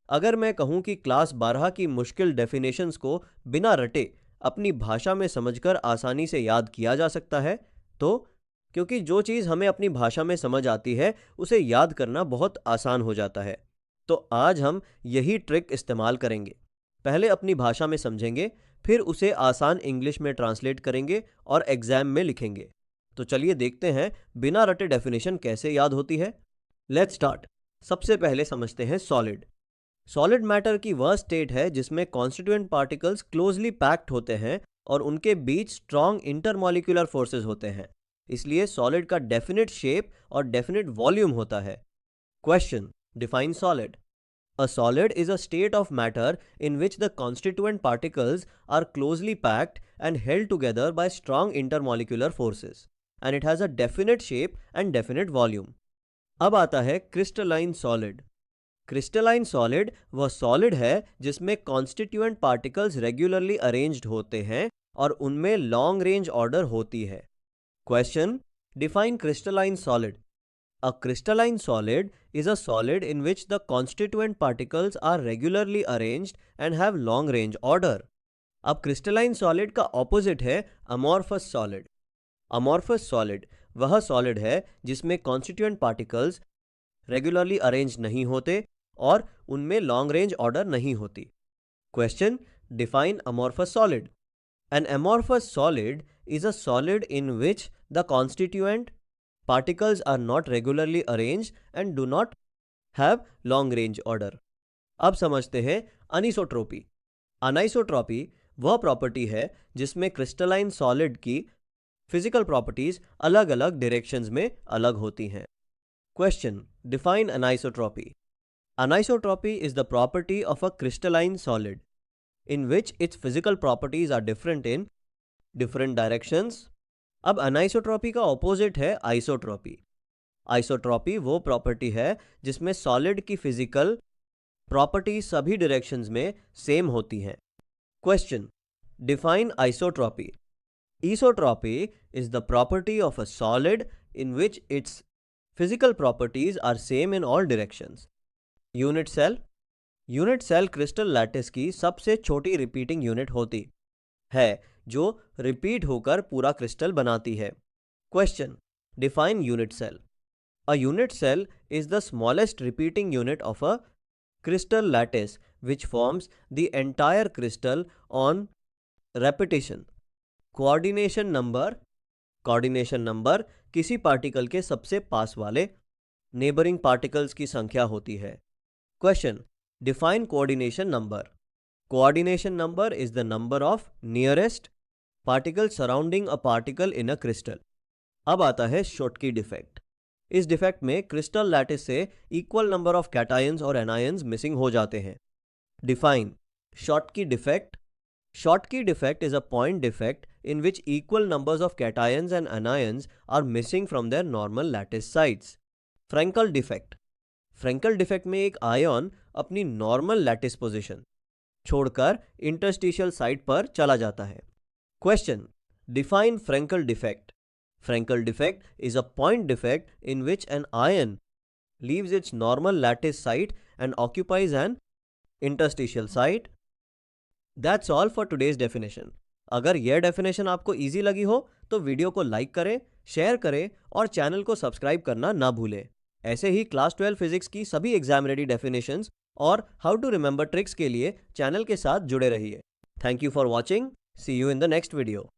अगर मैं कहूँ कि क्लास 12 की मुश्किल डेफिनेशंस को बिना रटे अपनी भाषा में समझकर आसानी से याद किया जा सकता है, तो क्योंकि जो चीज़ हमें अपनी भाषा में समझ आती है उसे याद करना बहुत आसान हो जाता है। तो आज हम यही ट्रिक इस्तेमाल करेंगे। पहले अपनी भाषा में समझेंगे, फिर उसे आसान इंग्लिश में ट्रांसलेट करेंगे और एग्जाम में लिखेंगे। तो चलिए देखते हैं बिना रटे डेफिनेशन कैसे याद होती है। Let's start. सबसे पहले समझते हैं सॉलिड। सॉलिड मैटर की वह स्टेट है जिसमें कॉन्स्टिट्यूएंट पार्टिकल्स क्लोजली पैक्ड होते हैं और उनके बीच स्ट्रॉन्ग इंटरमॉलिक्यूलर फोर्सेस होते हैं। इसलिए सॉलिड का डेफिनेट शेप और डेफिनेट वॉल्यूम होता है। Question, define solid. A solid is a state of matter in which the constituent particles are closely packed and held together by strong intermolecular forces, and it has a definite shape and definite volume. अब आता है crystalline solid. Crystalline solid वह solid है जिसमें constituent particles regularly arranged होते हैं और उनमें लॉन्ग रेंज ऑर्डर होती है। Question, define crystalline solid. A crystalline solid is a solid in which the constituent particles are regularly arranged and have long range order. अब crystalline solid का opposite है amorphous solid. Amorphous solid वह solid है जिसमें constituent particles regularly arranged नहीं होते और उनमें long range order नहीं होती। Question, define amorphous solid. An amorphous solid is a solid in which the constituent particles are not regularly arranged and do not have long range order. अब समझते हैं अनिसोट्रोपी। अनिसोट्रोपी वह प्रॉपर्टी है जिसमें क्रिस्टलाइन सॉलिड की physical properties अलग अलग directions में अलग होती हैं। Question, define anisotropy. Anisotropy is the property of a crystalline solid in which its physical properties are different in different directions. अब अनिसोट्रॉपी का ऑपोजिट है आइसोट्रॉपी। आइसोट्रॉपी वो प्रॉपर्टी है जिसमें सॉलिड की फिजिकल प्रॉपर्टी सभी डायरेक्शंस में सेम होती हैं। Question, define isotropy. Esotropy is the property of a solid in which its physical properties are same in all directions. Unit cell. Unit cell crystal lattice की सबसे छोटी repeating unit होती है जो रिपीट होकर पूरा क्रिस्टल बनाती है। Question, define unit cell. A unit cell is the smallest repeating unit of a crystal lattice which forms the entire crystal on repetition. Coordination number. Coordination number किसी particle के सबसे पास वाले नेबरिंग पार्टिकल्स की संख्या होती है। Question, define coordination number. Coordination number is the number of nearest particle surrounding a particle in a crystal. अब आता है शॉटकी डिफेक्ट। इस डिफेक्ट में क्रिस्टल लैटिस से इक्वल नंबर ऑफ कैटायंस और एनायंस मिसिंग हो जाते हैं। Define Schottky defect. Schottky defect is a point defect in which equal numbers of cations and anions are missing from their normal lattice sites. Frankel defect. Frankel defect में एक ion अपनी normal lattice position छोड़कर interstitial site पर चला जाता है। Question, define Frenkel defect. Frenkel defect is a point defect in which an ion leaves its normal lattice site and occupies an interstitial site. That's all for today's definition. अगर यह definition आपको easy लगी हो तो video को like करें, share करें और चैनल को सब्सक्राइब करना ना भूलें। ऐसे ही क्लास 12 फिजिक्स की सभी एग्जाम रेडी डेफिनेशंस और हाउ टू रिमेंबर ट्रिक्स के लिए चैनल के साथ जुड़े रहिए। Thank you for watching. See you in the next video.